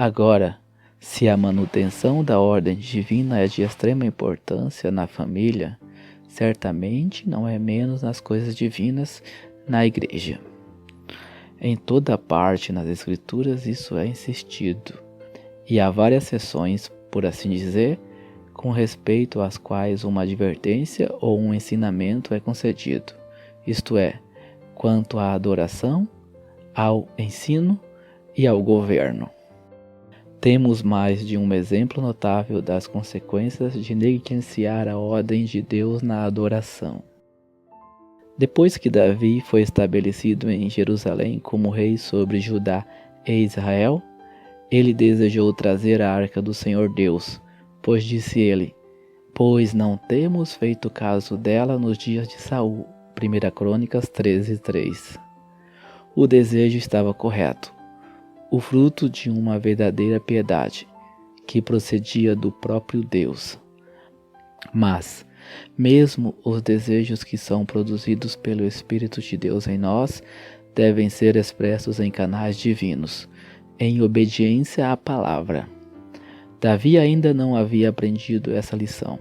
Agora, se a manutenção da ordem divina é de extrema importância na família, certamente não é menos nas coisas divinas na igreja. Em toda parte nas Escrituras isso é insistido, e há várias seções, por assim dizer, com respeito às quais uma advertência ou um ensinamento é concedido, isto é, quanto à adoração, ao ensino e ao governo. Temos mais de um exemplo notável das consequências de negligenciar a ordem de Deus na adoração. Depois que Davi foi estabelecido em Jerusalém como rei sobre Judá e Israel, ele desejou trazer a arca do Senhor Deus, pois disse ele: pois não temos feito caso dela nos dias de Saul. 1 Crônicas 13:3. O desejo estava correto, o fruto de uma verdadeira piedade, que procedia do próprio Deus. Mas, mesmo os desejos que são produzidos pelo Espírito de Deus em nós, devem ser expressos em canais divinos, em obediência à palavra. Davi ainda não havia aprendido essa lição,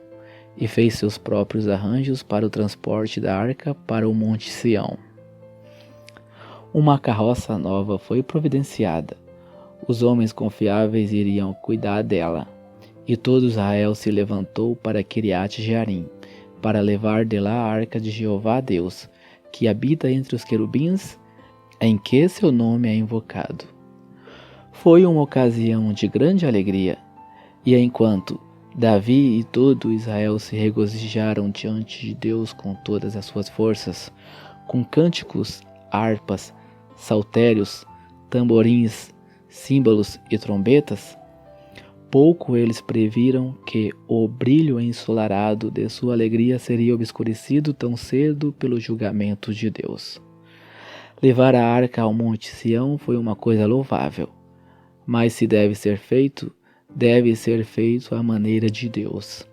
e fez seus próprios arranjos para o transporte da arca para o Monte Sião. Uma carroça nova foi providenciada. Os homens confiáveis iriam cuidar dela, e todo Israel se levantou para Kiriat Jearim, para levar de lá a arca de Jeová Deus, que habita entre os querubins, em que seu nome é invocado. Foi uma ocasião de grande alegria, e enquanto Davi e todo Israel se regozijaram diante de Deus com todas as suas forças, com cânticos, harpas, saltérios, tamborins, símbolos e trombetas, pouco eles previram que o brilho ensolarado de sua alegria seria obscurecido tão cedo pelo julgamento de Deus. Levar a arca ao Monte Sião foi uma coisa louvável, mas se deve ser feito à maneira de Deus.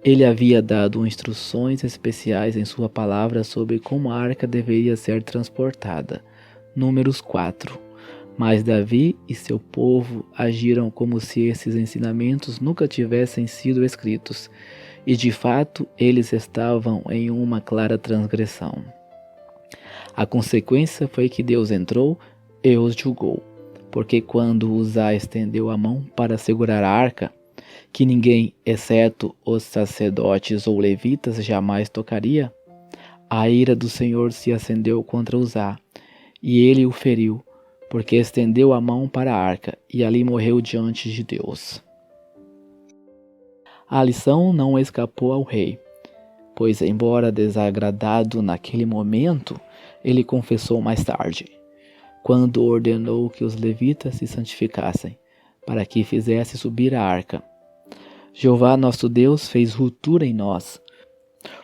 Ele havia dado instruções especiais em sua palavra sobre como a arca deveria ser transportada. Números 4. Mas Davi e seu povo agiram como se esses ensinamentos nunca tivessem sido escritos, e de fato eles estavam em uma clara transgressão. A consequência foi que Deus entrou e os julgou, porque quando Uzá estendeu a mão para segurar a arca, que ninguém, exceto os sacerdotes ou levitas, jamais tocaria, a ira do Senhor se acendeu contra Uzá, e ele o feriu, porque estendeu a mão para a arca, e ali morreu diante de Deus. A lição não escapou ao rei, pois, embora desagradado naquele momento, ele confessou mais tarde, quando ordenou que os levitas se santificassem, para que fizesse subir a arca. Jeová nosso Deus fez ruptura em nós,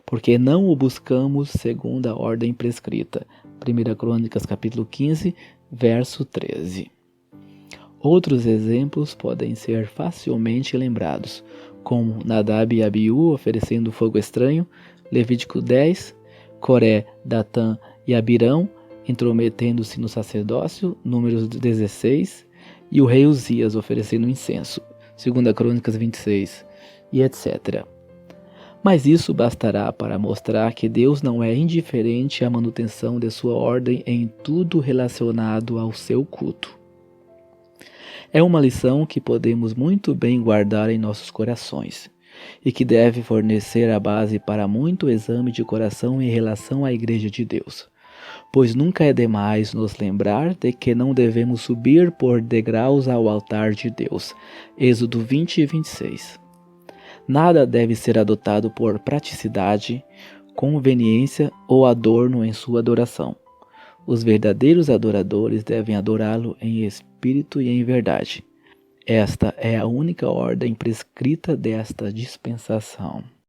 porque não o buscamos segundo a ordem prescrita. 1 Crônicas capítulo 15, verso 13. Outros exemplos podem ser facilmente lembrados, como Nadab e Abiú oferecendo fogo estranho, Levítico 10, Coré, Datã e Abirão intrometendo-se no sacerdócio, Números 16, e o rei Uzias oferecendo incenso, 2 Crônicas 26, e etc. Mas isso bastará para mostrar que Deus não é indiferente à manutenção de sua ordem em tudo relacionado ao seu culto. É uma lição que podemos muito bem guardar em nossos corações, e que deve fornecer a base para muito exame de coração em relação à Igreja de Deus. Pois nunca é demais nos lembrar de que não devemos subir por degraus ao altar de Deus. Êxodo 20 e 26. Nada deve ser adotado por praticidade, conveniência ou adorno em sua adoração. Os verdadeiros adoradores devem adorá-lo em espírito e em verdade. Esta é a única ordem prescrita desta dispensação.